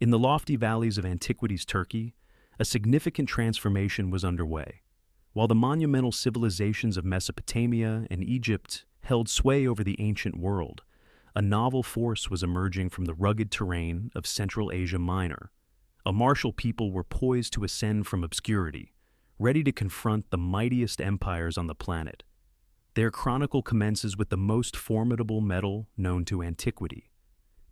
In the lofty valleys of antiquity's Turkey, a significant transformation was underway. While the monumental civilizations of Mesopotamia and Egypt held sway over the ancient world, a novel force was emerging from the rugged terrain of Central Asia Minor. A martial people were poised to ascend from obscurity, ready to confront the mightiest empires on the planet. Their chronicle commences with the most formidable metal known to antiquity.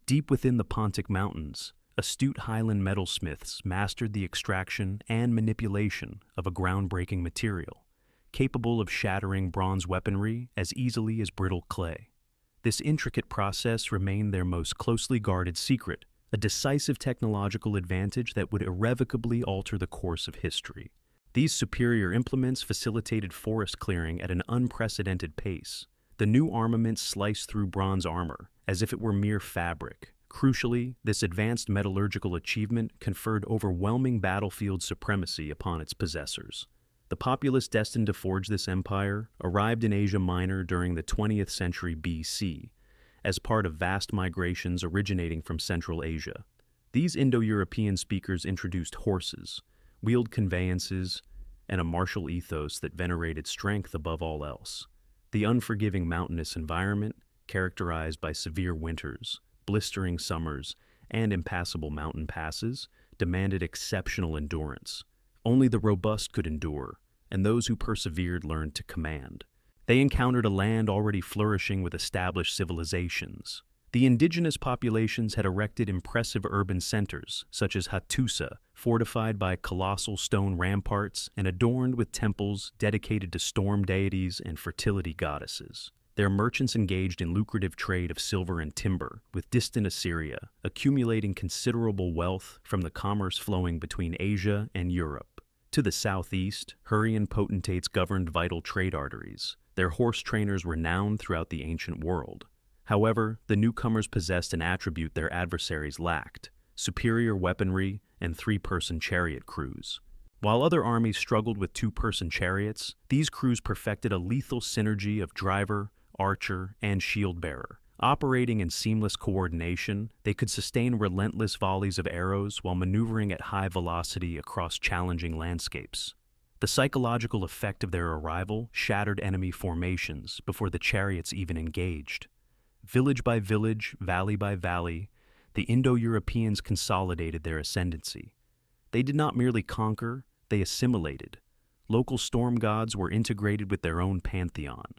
Deep within the Pontic Mountains, astute highland metalsmiths mastered the extraction and manipulation of a groundbreaking material, capable of shattering bronze weaponry as easily as brittle clay. This intricate process remained their most closely guarded secret, a decisive technological advantage that would irrevocably alter the course of history. These superior implements facilitated forest clearing at an unprecedented pace. The new armaments sliced through bronze armor as if it were mere fabric. Crucially, this advanced metallurgical achievement conferred overwhelming battlefield supremacy upon its possessors. The populace destined to forge this empire arrived in Asia Minor during the 20th century BC, as part of vast migrations originating from Central Asia. These Indo-European speakers introduced horses, wheeled conveyances, and a martial ethos that venerated strength above all else. The unforgiving mountainous environment, characterized by severe winters, blistering summers, and impassable mountain passes, demanded exceptional endurance. Only the robust could endure, and those who persevered learned to command. They encountered a land already flourishing with established civilizations. The indigenous populations had erected impressive urban centers, such as Hattusa, fortified by colossal stone ramparts and adorned with temples dedicated to storm deities and fertility goddesses. Their merchants engaged in lucrative trade of silver and timber with distant Assyria, accumulating considerable wealth from the commerce flowing between Asia and Europe. To the southeast, Hurrian potentates governed vital trade arteries, their horse trainers renowned throughout the ancient world. However, the newcomers possessed an attribute their adversaries lacked: superior weaponry and three-person chariot crews. While other armies struggled with two-person chariots, these crews perfected a lethal synergy of driver, archer, and shield-bearer. Operating in seamless coordination, they could sustain relentless volleys of arrows while maneuvering at high velocity across challenging landscapes. The psychological effect of their arrival shattered enemy formations before the chariots even engaged. Village by village, valley by valley, the Indo-Europeans consolidated their ascendancy. They did not merely conquer, they assimilated. Local storm gods were integrated with their own pantheon.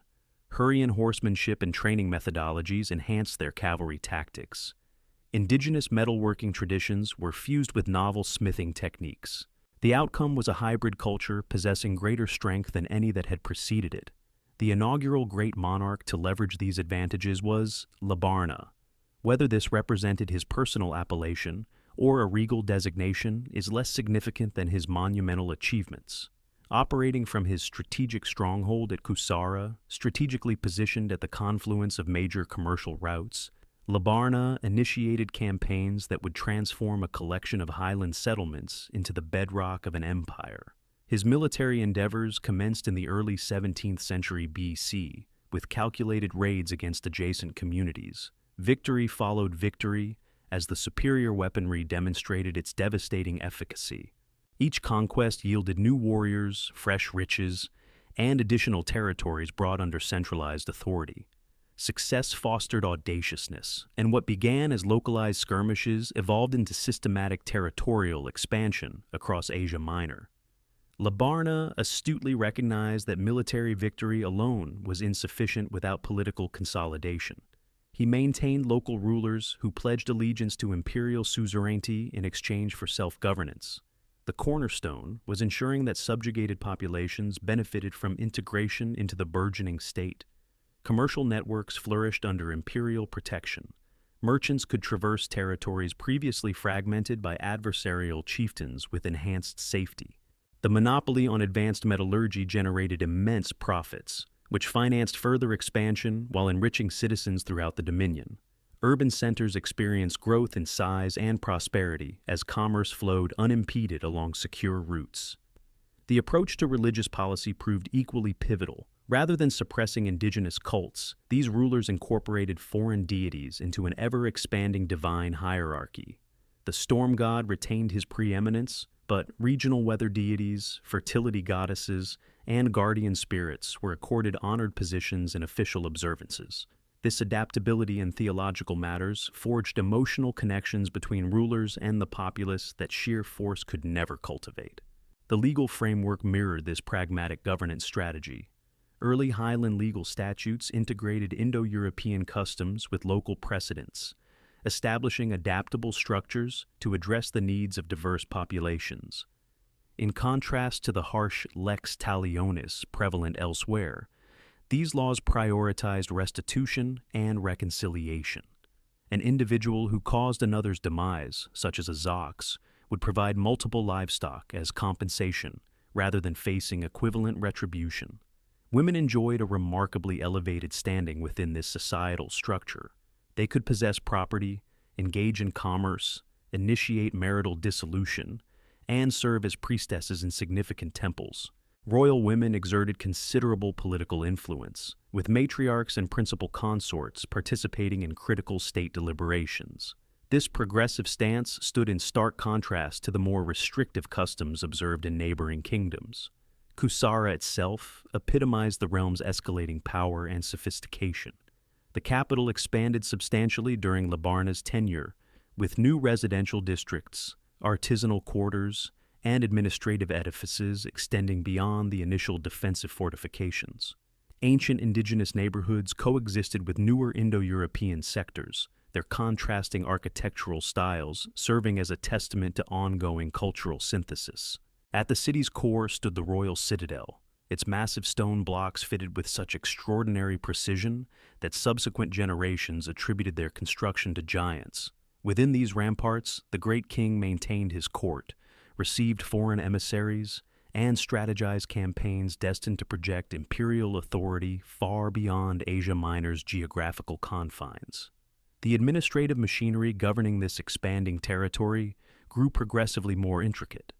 Hurrian horsemanship and training methodologies enhanced their cavalry tactics. Indigenous metalworking traditions were fused with novel smithing techniques. The outcome was a hybrid culture possessing greater strength than any that had preceded it. The inaugural great monarch to leverage these advantages was Labarna. Whether this represented his personal appellation or a regal designation is less significant than his monumental achievements. Operating from his strategic stronghold at Kusara, strategically positioned at the confluence of major commercial routes, Labarna initiated campaigns that would transform a collection of highland settlements into the bedrock of an empire. His military endeavors commenced in the early 17th century BC, with calculated raids against adjacent communities. Victory followed victory as the superior weaponry demonstrated its devastating efficacy. Each conquest yielded new warriors, fresh riches, and additional territories brought under centralized authority. Success fostered audaciousness, and what began as localized skirmishes evolved into systematic territorial expansion across Asia Minor. Labarna astutely recognized that military victory alone was insufficient without political consolidation. He maintained local rulers who pledged allegiance to imperial suzerainty in exchange for self-governance. The cornerstone was ensuring that subjugated populations benefited from integration into the burgeoning state. Commercial networks flourished under imperial protection. Merchants could traverse territories previously fragmented by adversarial chieftains with enhanced safety. The monopoly on advanced metallurgy generated immense profits, which financed further expansion while enriching citizens throughout the Dominion. Urban centers experienced growth in size and prosperity as commerce flowed unimpeded along secure routes. The approach to religious policy proved equally pivotal. Rather than suppressing indigenous cults, these rulers incorporated foreign deities into an ever-expanding divine hierarchy. The The storm god retained his preeminence, but regional weather deities, fertility goddesses, and guardian spirits were accorded honored positions in official observances. This adaptability in theological matters forged emotional connections between rulers and the populace that sheer force could never cultivate. The legal framework mirrored this pragmatic governance strategy. Early Highland legal statutes integrated Indo-European customs with local precedents, establishing adaptable structures to address the needs of diverse populations. In contrast to the harsh lex talionis prevalent elsewhere, these laws prioritized restitution and reconciliation. An individual who caused another's demise, such as a zox, would provide multiple livestock as compensation rather than facing equivalent retribution. Women enjoyed a remarkably elevated standing within this societal structure. They could possess property, engage in commerce, initiate marital dissolution, and serve as priestesses in significant temples. Royal women exerted considerable political influence, with matriarchs and principal consorts participating in critical state deliberations. This progressive stance stood in stark contrast to the more restrictive customs observed in neighboring kingdoms. Kusara itself epitomized the realm's escalating power and sophistication. The capital expanded substantially during Labarna's tenure, with new residential districts, artisanal quarters, and administrative edifices extending beyond the initial defensive fortifications. Ancient indigenous neighborhoods coexisted with newer Indo-European sectors, their contrasting architectural styles serving as a testament to ongoing cultural synthesis. At the city's core stood the royal citadel, its massive stone blocks fitted with such extraordinary precision that subsequent generations attributed their construction to giants. Within these ramparts, the great king maintained his court, received foreign emissaries, and strategized campaigns destined to project imperial authority far beyond Asia Minor's geographical confines. The administrative machinery governing this expanding territory grew progressively more intricate.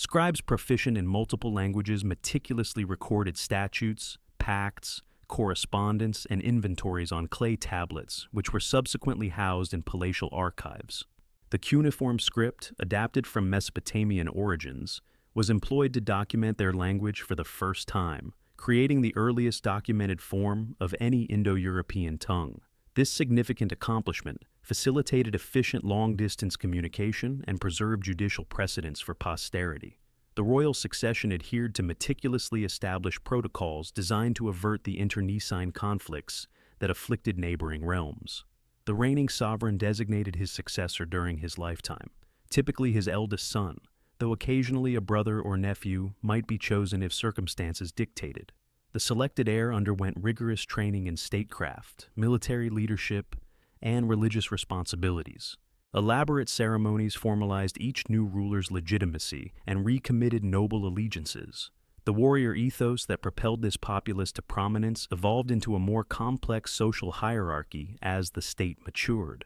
Scribes proficient in multiple languages meticulously recorded statutes, pacts, correspondence, and inventories on clay tablets, which were subsequently housed in palatial archives. The cuneiform script, adapted from Mesopotamian origins, was employed to document their language for the first time, creating the earliest documented form of any Indo-European tongue. This significant accomplishment facilitated efficient long-distance communication and preserved judicial precedents for posterity. The royal succession adhered to meticulously established protocols designed to avert the internecine conflicts that afflicted neighboring realms. The reigning sovereign designated his successor during his lifetime, typically his eldest son, though occasionally a brother or nephew might be chosen if circumstances dictated. The selected heir underwent rigorous training in statecraft, military leadership, and religious responsibilities. Elaborate ceremonies formalized each new ruler's legitimacy and recommitted noble allegiances. The warrior ethos that propelled this populace to prominence evolved into a more complex social hierarchy as the state matured.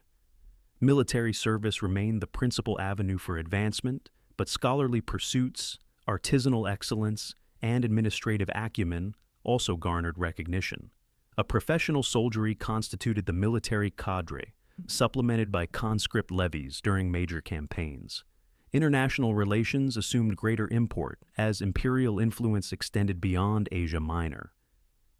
Military service remained the principal avenue for advancement, but scholarly pursuits, artisanal excellence, and administrative acumen also garnered recognition. A professional soldiery constituted the military cadre, supplemented by conscript levies during major campaigns. International relations assumed greater import as imperial influence extended beyond Asia Minor.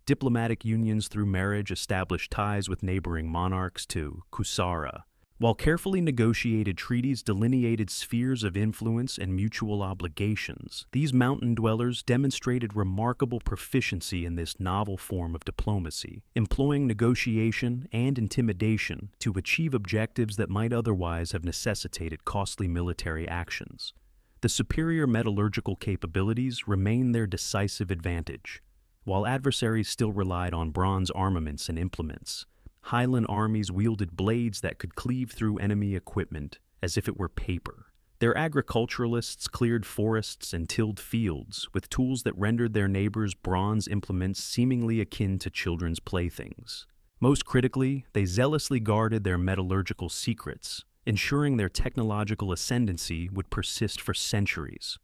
Diplomatic unions through marriage established ties with neighboring monarchs to Kusara, while carefully negotiated treaties delineated spheres of influence and mutual obligations. These mountain dwellers demonstrated remarkable proficiency in this novel form of diplomacy, employing negotiation and intimidation to achieve objectives that might otherwise have necessitated costly military actions. The superior metallurgical capabilities remained their decisive advantage. While adversaries still relied on bronze armaments and implements, Highland armies wielded blades that could cleave through enemy equipment as if it were paper. Their agriculturalists cleared forests and tilled fields with tools that rendered their neighbors' bronze implements seemingly akin to children's playthings. Most critically, they zealously guarded their metallurgical secrets, ensuring their technological ascendancy would persist for centuries.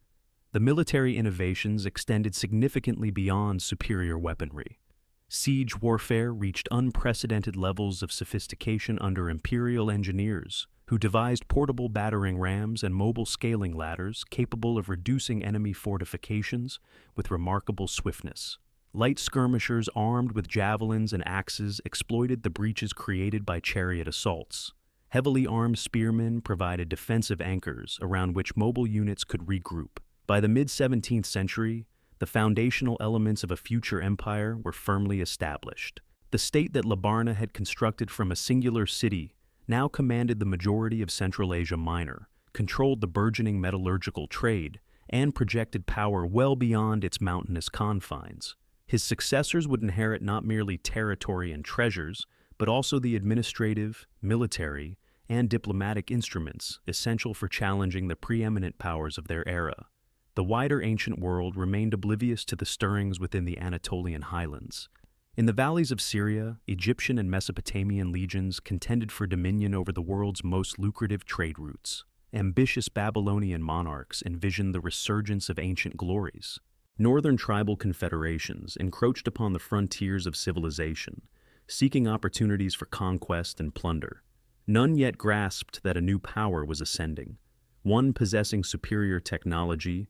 The military innovations extended significantly beyond superior weaponry. Siege warfare reached unprecedented levels of sophistication under imperial engineers, who devised portable battering rams and mobile scaling ladders capable of reducing enemy fortifications with remarkable swiftness. Light skirmishers armed with javelins and axes exploited the breaches created by chariot assaults. Heavily armed spearmen provided defensive anchors around which mobile units could regroup. By the mid-17th century, the foundational elements of a future empire were firmly established. The state that Labarna had constructed from a singular city now commanded the majority of Central Asia Minor, controlled the burgeoning metallurgical trade, and projected power well beyond its mountainous confines. His successors would inherit not merely territory and treasures, but also the administrative, military, and diplomatic instruments essential for challenging the preeminent powers of their era. The wider ancient world remained oblivious to the stirrings within the Anatolian highlands. In the valleys of Syria, Egyptian and Mesopotamian legions contended for dominion over the world's most lucrative trade routes. Ambitious Babylonian monarchs envisioned the resurgence of ancient glories. Northern tribal confederations encroached upon the frontiers of civilization, seeking opportunities for conquest and plunder. None yet grasped that a new power was ascending, one possessing superior technology,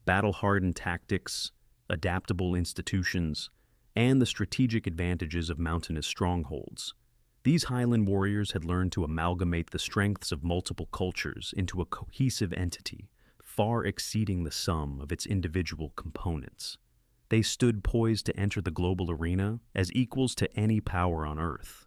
battle-hardened tactics, adaptable institutions, and the strategic advantages of mountainous strongholds. These highland warriors had learned to amalgamate the strengths of multiple cultures into a cohesive entity, far exceeding the sum of its individual components. They stood poised to enter the global arena as equals to any power on Earth.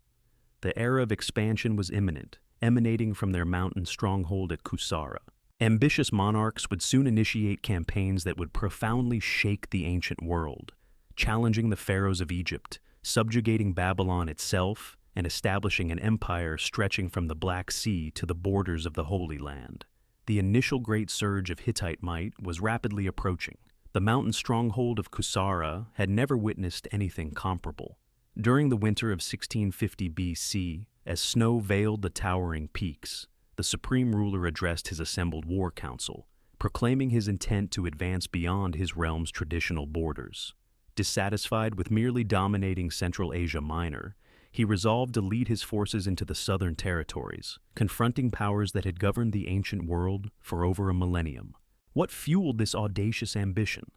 The era of expansion was imminent, emanating from their mountain stronghold at Kusara. Ambitious monarchs would soon initiate campaigns that would profoundly shake the ancient world, challenging the pharaohs of Egypt, subjugating Babylon itself, and establishing an empire stretching from the Black Sea to the borders of the Holy Land. The initial great surge of Hittite might was rapidly approaching. The mountain stronghold of Kusara had never witnessed anything comparable. During the winter of 1650 BC, as snow veiled the towering peaks, the supreme ruler addressed his assembled war council, proclaiming his intent to advance beyond his realm's traditional borders. Dissatisfied with merely dominating Central Asia Minor, he resolved to lead his forces into the southern territories, confronting powers that had governed the ancient world for over a millennium. What fueled this audacious ambition?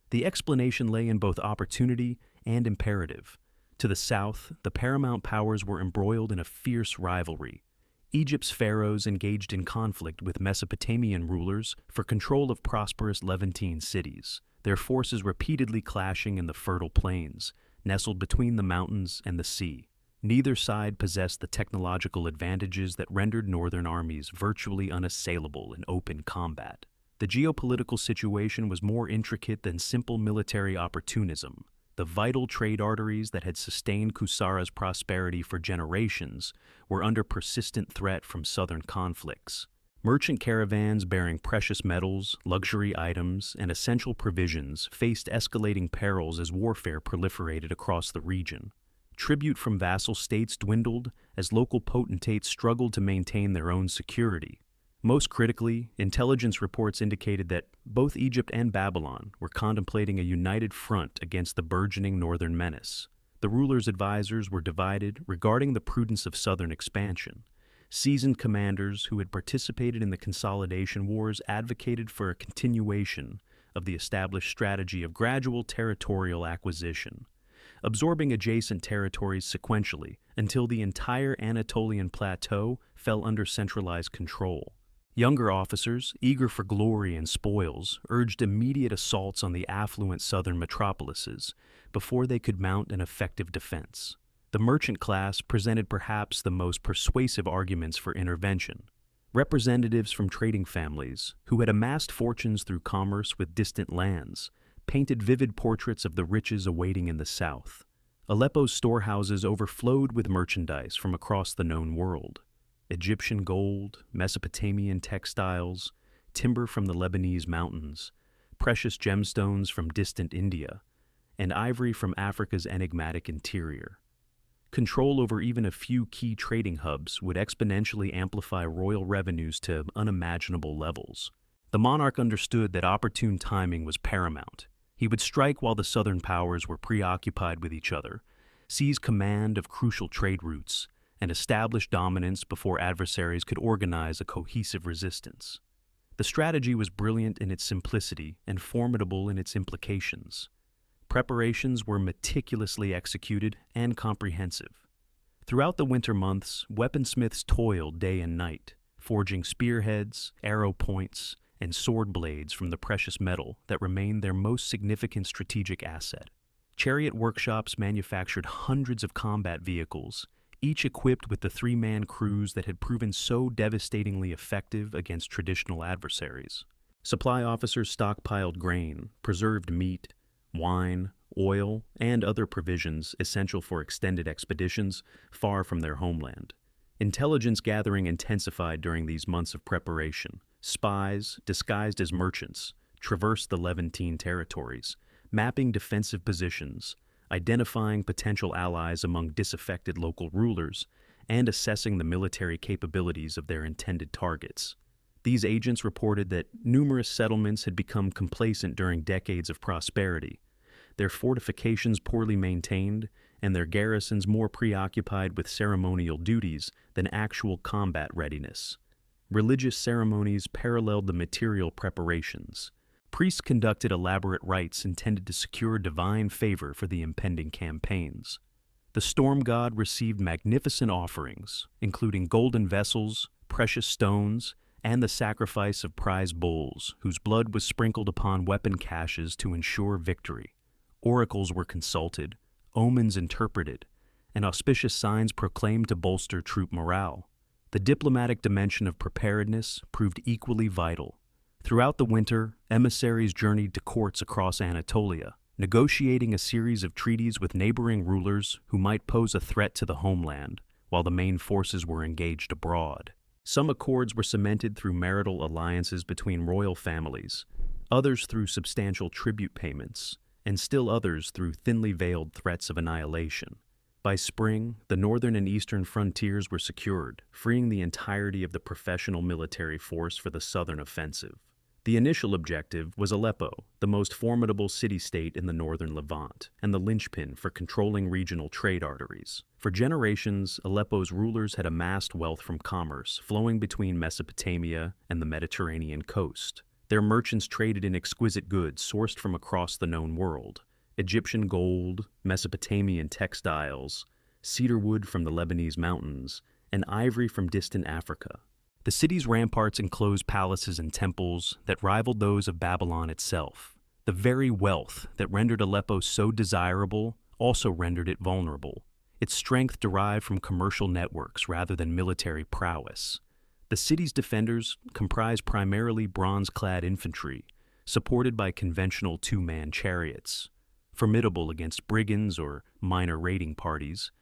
The explanation lay in both opportunity and imperative. To the south, the paramount powers were embroiled in a fierce rivalry. Egypt's pharaohs engaged in conflict with Mesopotamian rulers for control of prosperous Levantine cities, their forces repeatedly clashing in the fertile plains, nestled between the mountains and the sea. Neither side possessed the technological advantages that rendered northern armies virtually unassailable in open combat. The geopolitical situation was more intricate than simple military opportunism. The vital trade arteries that had sustained Kusara's prosperity for generations were under persistent threat from southern conflicts. Merchant caravans bearing precious metals, luxury items, and essential provisions faced escalating perils as warfare proliferated across the region. Tribute from vassal states dwindled as local potentates struggled to maintain their own security. Most critically, intelligence reports indicated that both Egypt and Babylon were contemplating a united front against the burgeoning northern menace. The ruler's advisors were divided regarding the prudence of southern expansion. Seasoned commanders who had participated in the consolidation wars advocated for a continuation of the established strategy of gradual territorial acquisition, absorbing adjacent territories sequentially until the entire Anatolian plateau fell under centralized control. Younger officers, eager for glory and spoils, urged immediate assaults on the affluent southern metropolises before they could mount an effective defense. The merchant class presented perhaps the most persuasive arguments for intervention. Representatives from trading families, who had amassed fortunes through commerce with distant lands, painted vivid portraits of the riches awaiting in the south. Aleppo's storehouses overflowed with merchandise from across the known world. Egyptian gold, Mesopotamian textiles, timber from the Lebanese mountains, precious gemstones from distant India, and ivory from Africa's enigmatic interior. Control over even a few key trading hubs would exponentially amplify royal revenues to unimaginable levels. The monarch understood that opportune timing was paramount. He would strike while the southern powers were preoccupied with each other, seize command of crucial trade routes, and establish dominance before adversaries could organize a cohesive resistance. The strategy was brilliant in its simplicity and formidable in its implications. Preparations were meticulously executed and comprehensive. Throughout the winter months, weaponsmiths toiled day and night, forging spearheads, arrow points, and sword blades from the precious metal that remained their most significant strategic asset. Chariot workshops manufactured hundreds of combat vehicles, each equipped with the three-man crews that had proven so devastatingly effective against traditional adversaries. Supply officers stockpiled grain, preserved meat, wine, oil, and other provisions essential for extended expeditions far from their homeland. Intelligence gathering intensified during these months of preparation. Spies, disguised as merchants, traversed the Levantine territories, mapping defensive positions, identifying potential allies among disaffected local rulers, and assessing the military capabilities of their intended targets. These agents reported that numerous settlements had become complacent during decades of prosperity, their fortifications poorly maintained, and their garrisons more preoccupied with ceremonial duties than actual combat readiness. Religious ceremonies paralleled the material preparations. Priests conducted elaborate rites intended to secure divine favor for the impending campaigns. The storm god received magnificent offerings, including golden vessels, precious stones, and the sacrifice of prize bulls, whose blood was sprinkled upon weapon caches to ensure victory. Oracles were consulted, omens interpreted, and auspicious signs proclaimed to bolster troop morale. The diplomatic dimension of preparedness proved equally vital. Throughout the winter, emissaries journeyed to courts across Anatolia, negotiating a series of treaties with neighboring rulers who might pose a threat to the homeland, while the main forces were engaged abroad. Some accords were cemented through marital alliances between royal families, others through substantial tribute payments, and still others through thinly veiled threats of annihilation. By spring, the northern and eastern frontiers were secured, freeing the entirety of the professional military force for the southern offensive. The initial objective was Aleppo, the most formidable city-state in the northern Levant, and the linchpin for controlling regional trade arteries. For generations, Aleppo's rulers had amassed wealth from commerce flowing between Mesopotamia and the Mediterranean coast. Their merchants traded in exquisite goods sourced from across the known world: Egyptian gold, Mesopotamian textiles, cedar wood from the Lebanese mountains, and ivory from distant Africa. The city's ramparts enclosed palaces and temples that rivaled those of Babylon itself. The very wealth that rendered Aleppo so desirable also rendered it vulnerable. Its strength derived from commercial networks rather than military prowess. The city's defenders comprised primarily bronze-clad infantry, supported by conventional two-man chariots, formidable against brigands or minor raiding parties,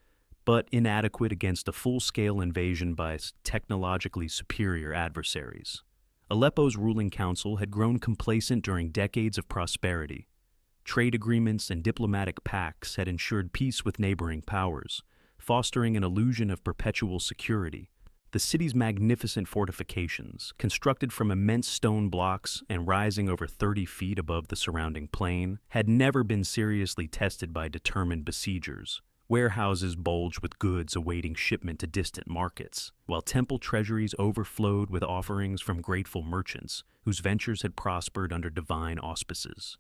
but inadequate against a full-scale invasion by technologically superior adversaries. Aleppo's ruling council had grown complacent during decades of prosperity. Trade agreements and diplomatic pacts had ensured peace with neighboring powers, fostering an illusion of perpetual security. The city's magnificent fortifications, constructed from immense stone blocks and rising over 30 feet above the surrounding plain, had never been seriously tested by determined besiegers. Warehouses bulged with goods awaiting shipment to distant markets, while temple treasuries overflowed with offerings from grateful merchants whose ventures had prospered under divine auspices.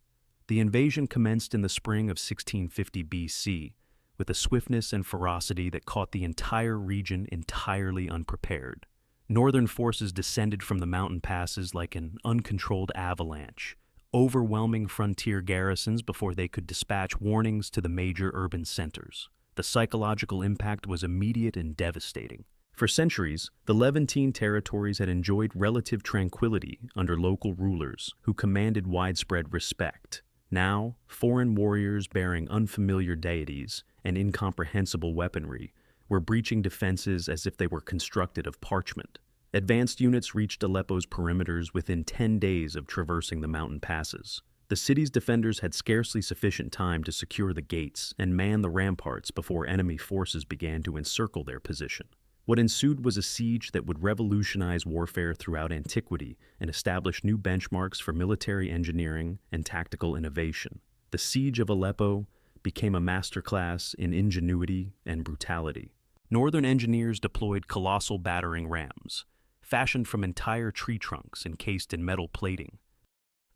The invasion commenced in the spring of 1650 BC, with a swiftness and ferocity that caught the entire region entirely unprepared. Northern forces descended from the mountain passes like an uncontrolled avalanche, overwhelming frontier garrisons before they could dispatch warnings to the major urban centers. The psychological impact was immediate and devastating. For centuries, the Levantine territories had enjoyed relative tranquility under local rulers who commanded widespread respect. Now, foreign warriors bearing unfamiliar deities and incomprehensible weaponry were breaching defenses as if they were constructed of parchment. Advanced units reached Aleppo's perimeters within 10 days of traversing the mountain passes. The city's defenders had scarcely sufficient time to secure the gates and man the ramparts before enemy forces began to encircle their position. What ensued was a siege that would revolutionize warfare throughout antiquity and establish new benchmarks for military engineering and tactical innovation. The siege of Aleppo became a masterclass in ingenuity and brutality. Northern engineers deployed colossal battering rams, fashioned from entire tree trunks encased in metal plating.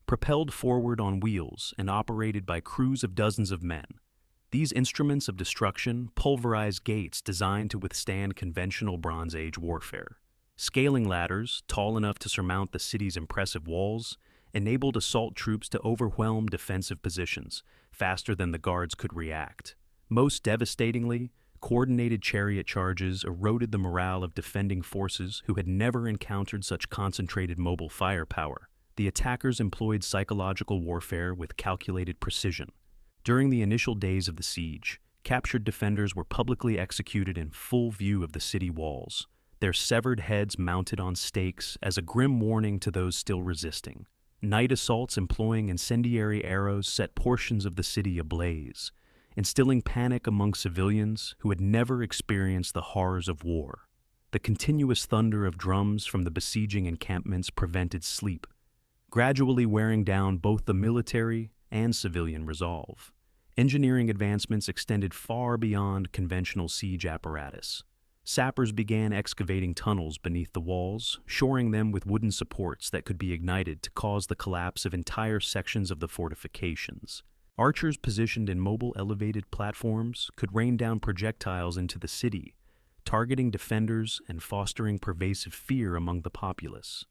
Propelled forward on wheels and operated by crews of dozens of men, these instruments of destruction pulverized gates designed to withstand conventional Bronze Age warfare. Scaling ladders, tall enough to surmount the city's impressive walls, enabled assault troops to overwhelm defensive positions faster than the guards could react. Most devastatingly, coordinated chariot charges eroded the morale of defending forces who had never encountered such concentrated mobile firepower. The attackers employed psychological warfare with calculated precision. During the initial days of the siege, captured defenders were publicly executed in full view of the city walls, their severed heads mounted on stakes as a grim warning to those still resisting. Night assaults employing incendiary arrows set portions of the city ablaze, instilling panic among civilians who had never experienced the horrors of war. The continuous thunder of drums from the besieging encampments prevented sleep, gradually wearing down both the military and civilian resolve. Engineering advancements extended far beyond conventional siege apparatus. Sappers began excavating tunnels beneath the walls, shoring them with wooden supports that could be ignited to cause the collapse of entire sections of the fortifications. Archers positioned in mobile elevated platforms could rain down projectiles into the city, targeting defenders and fostering pervasive fear among the populace.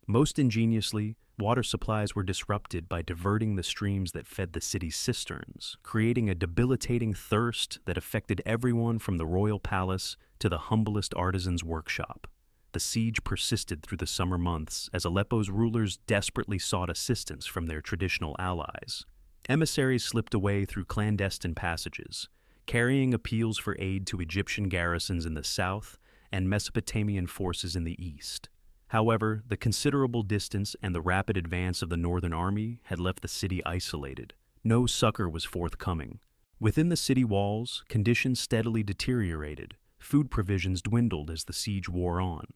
Most ingeniously, water supplies were disrupted by diverting the streams that fed the city's cisterns, creating a debilitating thirst that affected everyone from the royal palace to the humblest artisan's workshop. The siege persisted through the summer months as Aleppo's rulers desperately sought assistance from their traditional allies. Emissaries slipped away through clandestine passages, carrying appeals for aid to Egyptian garrisons in the south and Mesopotamian forces in the east. However, the considerable distance and the rapid advance of the Northern Army had left the city isolated. No succor was forthcoming. Within the city walls, conditions steadily deteriorated. Food provisions dwindled as the siege wore on.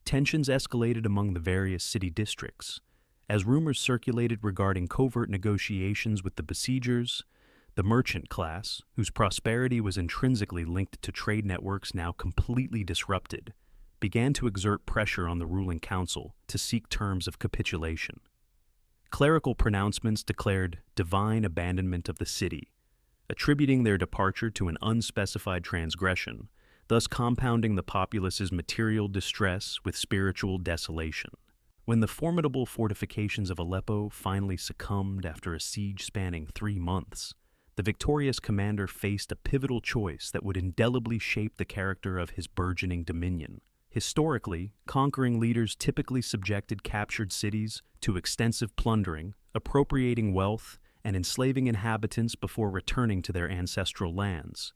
Tensions escalated among the various city districts. As rumors circulated regarding covert negotiations with the besiegers, the merchant class, whose prosperity was intrinsically linked to trade networks now completely disrupted, began to exert pressure on the ruling council to seek terms of capitulation. Clerical pronouncements declared divine abandonment of the city, attributing their departure to an unspecified transgression, thus compounding the populace's material distress with spiritual desolation. When the formidable fortifications of Aleppo finally succumbed after a siege spanning 3 months, the victorious commander faced a pivotal choice that would indelibly shape the character of his burgeoning dominion. Historically, conquering leaders typically subjected captured cities to extensive plundering, appropriating wealth, and enslaving inhabitants before returning to their ancestral lands.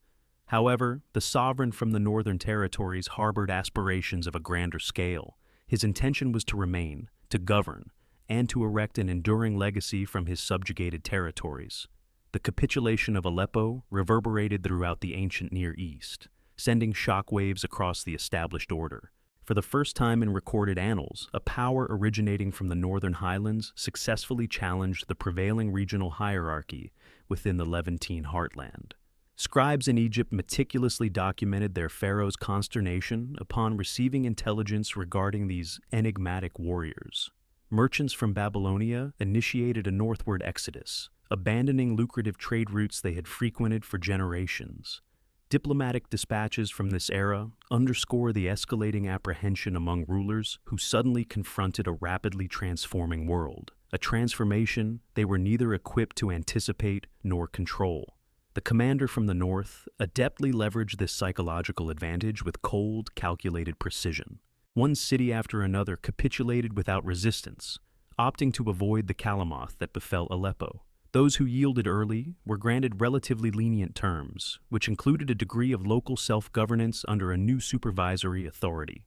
However, the sovereign from the northern territories harbored aspirations of a grander scale. His intention was to remain, to govern, and to erect an enduring legacy from his subjugated territories. The capitulation of Aleppo reverberated throughout the ancient Near East, sending shockwaves across the established order. For the first time in recorded annals, a power originating from the northern highlands successfully challenged the prevailing regional hierarchy within the Levantine heartland. Scribes in Egypt meticulously documented their pharaoh's consternation upon receiving intelligence regarding these enigmatic warriors. Merchants from Babylonia initiated a northward exodus, abandoning lucrative trade routes they had frequented for generations. Diplomatic dispatches from this era underscore the escalating apprehension among rulers who suddenly confronted a rapidly transforming world, a transformation they were neither equipped to anticipate nor control. The commander from the north adeptly leveraged this psychological advantage with cold, calculated precision. One city after another capitulated without resistance, opting to avoid the calamoth that befell Aleppo. Those who yielded early were granted relatively lenient terms, which included a degree of local self-governance under a new supervisory authority,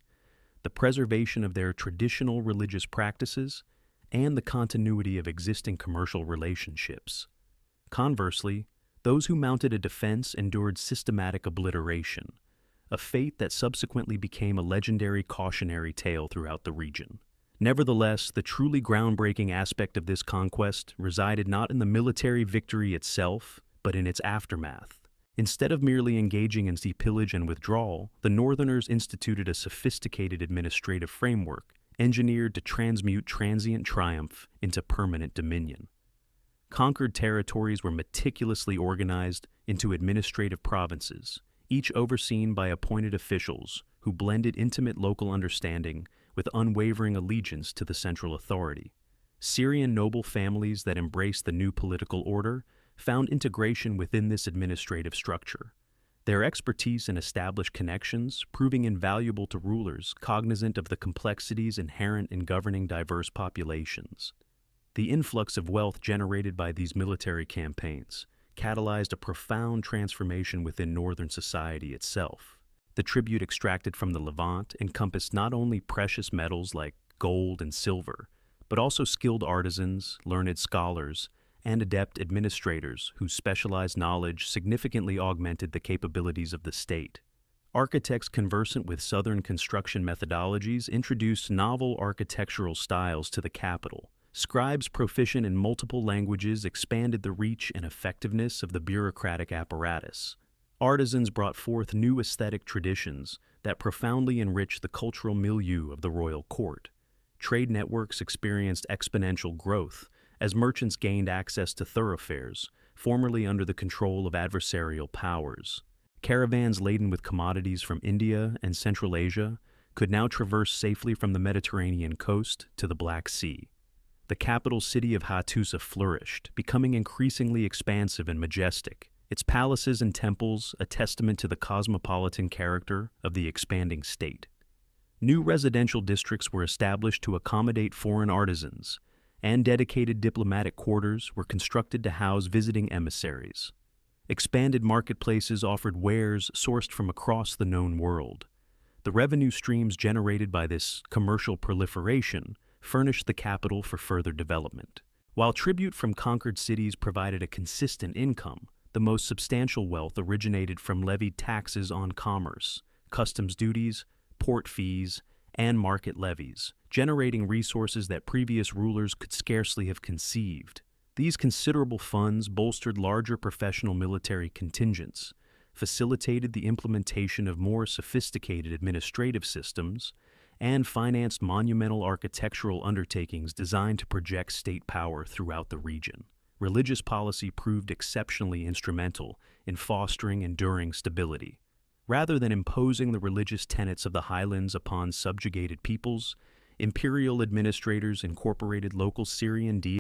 the preservation of their traditional religious practices, and the continuity of existing commercial relationships. Conversely, those who mounted a defense endured systematic obliteration, a fate that subsequently became a legendary cautionary tale throughout the region. Nevertheless, the truly groundbreaking aspect of this conquest resided not in the military victory itself, but in its aftermath. Instead of merely engaging in sea pillage and withdrawal, the Northerners instituted a sophisticated administrative framework engineered to transmute transient triumph into permanent dominion. Conquered territories were meticulously organized into administrative provinces, each overseen by appointed officials who blended intimate local understanding with unwavering allegiance to the central authority. Syrian noble families that embraced the new political order found integration within this administrative structure, their expertise and established connections proving invaluable to rulers cognizant of the complexities inherent in governing diverse populations. The influx of wealth generated by these military campaigns catalyzed a profound transformation within northern society itself. The tribute extracted from the Levant encompassed not only precious metals like gold and silver, but also skilled artisans, learned scholars, and adept administrators whose specialized knowledge significantly augmented the capabilities of the state. Architects conversant with Southern construction methodologies introduced novel architectural styles to the capital. Scribes proficient in multiple languages expanded the reach and effectiveness of the bureaucratic apparatus. Artisans brought forth new aesthetic traditions that profoundly enriched the cultural milieu of the royal court. Trade networks experienced exponential growth as merchants gained access to thoroughfares, formerly under the control of adversarial powers. Caravans laden with commodities from India and Central Asia could now traverse safely from the Mediterranean coast to the Black Sea. The capital city of Hattusa flourished, becoming increasingly expansive and majestic, its palaces and temples a testament to the cosmopolitan character of the expanding state. New residential districts were established to accommodate foreign artisans, and dedicated diplomatic quarters were constructed to house visiting emissaries. Expanded marketplaces offered wares sourced from across the known world. The revenue streams generated by this commercial proliferation furnished the capital for further development. While tribute from conquered cities provided a consistent income, the most substantial wealth originated from levied taxes on commerce, customs duties, port fees, and market levies, generating resources that previous rulers could scarcely have conceived. These considerable funds bolstered larger professional military contingents, facilitated the implementation of more sophisticated administrative systems, and financed monumental architectural undertakings designed to project state power throughout the region. Religious policy proved exceptionally instrumental in fostering enduring stability. Rather than imposing the religious tenets of the highlands upon subjugated peoples, imperial administrators incorporated local Syrian deities